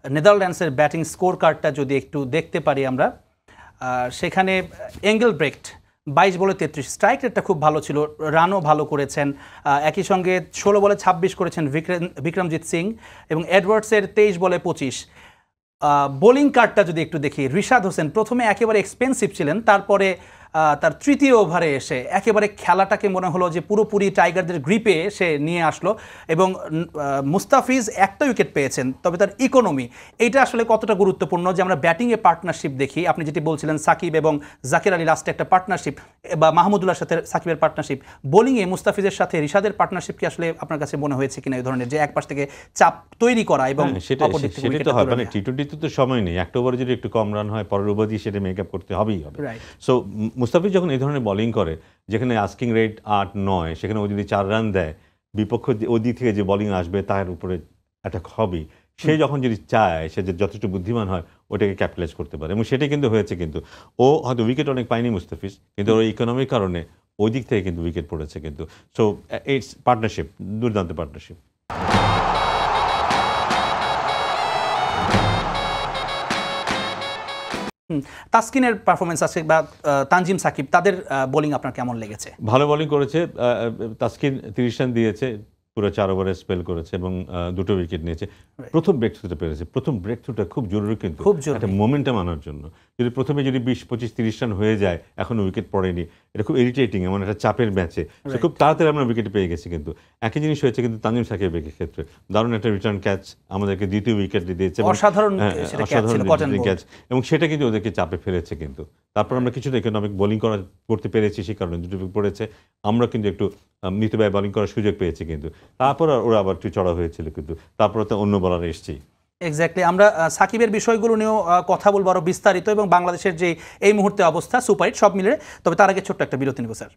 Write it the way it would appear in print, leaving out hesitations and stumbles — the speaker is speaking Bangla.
নেদারল্যান্ডসের ব্যাটিং স্কোর কার্ডটা যদি একটু দেখতে পারি আমরা, সেখানে এঙ্গেলব্রেক্ট 22 বলে 33, স্ট্রাইক রেটটা খুব ভালো ছিল, রানও ভালো করেছেন। একই সঙ্গে 16 বলে 26 করেছেন বিক্রমজিৎ সিং, এবং এডওয়ার্ডসের 23 বলে 25। বোলিং কার্ডটা যদি একটু দেখি, রিশাদ হোসেন প্রথমে একেবারে এক্সপেন্সিভ ছিলেন, তারপরে তার তৃতীয় ওভারে এসে একেবারে খেলাটাকে মনে হলো যে পুরোপুরি টাইগারদের গ্রিপে সে নিয়ে আসলো। এবং মুস্তাফিজ একটা উইকেট পেয়েছেন, তবে তার ইকোনমি এইটা আসলে কতটা গুরুত্বপূর্ণ যে আমরা ব্যাটিংয়ে পার্টনারশিপ দেখি। আপনি যেটি বলছিলেন সাকিব এবং জাকির আলী লাস্টে একটা পার্টনারশিপ, বা মাহমুদুল্লাহর সাথে সাকিবের পার্টনারশিপ, বোলিংয়ে মুস্তাফিজের সাথে রিশাদের পার্টনারশিপ কি আসলে আপনার কাছে মনে হয়েছে কিনা এই ধরনের, যে এক পাশ থেকে চাপ তৈরি করা এবং অপর দিক থেকে উইকেট হয়? মানে টি-20 তো সময় নেই, একটা ওভারে যদি একটু কম রান হয় পরের ওভার দিয়ে সেটা মেকআপ করতে হবেই হবে। সো মুস্তাফিজ যখন এই ধরনের বোলিং করে, যেখানে আস্কিং রেট 8-9, সেখানে ও যদি 4 রান দেয়, বিপক্ষ ওই দিক থেকে যে বোলিং আসবে তার উপরে অ্যাটাক হবেই। সে যখন যদি চায়, সে যে যথেষ্ট বুদ্ধিমান হয়, ওটাকে ক্যাপিটালাইজ করতে পারে, এবং সেটাই কিন্তু হয়েছে। কিন্তু ও হয়তো উইকেট অনেক পায়নি মুস্তাফিজ, কিন্তু ওর ইকোনমির কারণে ওই দিক থেকে কিন্তু উইকেট পড়েছে কিন্তু। সো ইটস পার্টনারশিপ, দুর্দান্ত পার্টনারশিপ। তাসকিনের পারফরমেন্স আছে বা তানজিম সাকিব, তাদের বোলিং আপনার কেমন লেগেছে? ভালো বোলিং করেছে। তাসকিন 30 রান দিয়েছে, পুরো 4 ওভারে স্পেল করেছে এবং 2টো উইকেট নিয়েছে। প্রথম ব্রেক থ্রুতে পেরেছে। প্রথম ব্রেক থ্রুটা খুব জরুরি, কিন্তু একটা মোমেন্টাম আনার জন্য। যদি প্রথমে 20-25-30 রান হয়ে যায়, এখনো উইকেট পড়েনি, এটা খুব ইরিটেটিং, এমন একটা চাপের ম্যাচে খুব তাড়াতাড়ি আমরা উইকেট পেয়ে গেছি। কিন্তু একই জিনিস হয়েছে কিন্তু তানজিম সাকিবের ক্ষেত্রে, দারুণ একটা রিটার্ন ক্যাচ, আমাদেরকে দ্বিতীয় উইকেট দিয়েছে, অসাধারণ ক্যাচ, এবং সেটা কিন্তু ওদেরকে চাপে ফেলেছে। কিন্তু তারপর আমরা কিছুটা ইকোনমিক বোলিং করতে পেরেছি, সে কারণে 2টো উইকেট পড়েছে। আমরা কিন্তু একটু মিতব্যয় বোলিং করার সুযোগ পেয়েছি, কিন্তু তারপর ওরা আবার একটু চড়া হয়েছিল, কিন্তু তারপরে তো অন্য বলার এসছেই। এক্স্যাক্টলি। আমরা সাকিবের বিষয়গুলো নিয়েও কথা বলবো আরও বিস্তারিত, এবং বাংলাদেশের যে এই মুহূর্তে অবস্থা সুপারহিট সব মিলে। তবে তার আগে ছোট্ট একটা বিরতি নেব স্যার।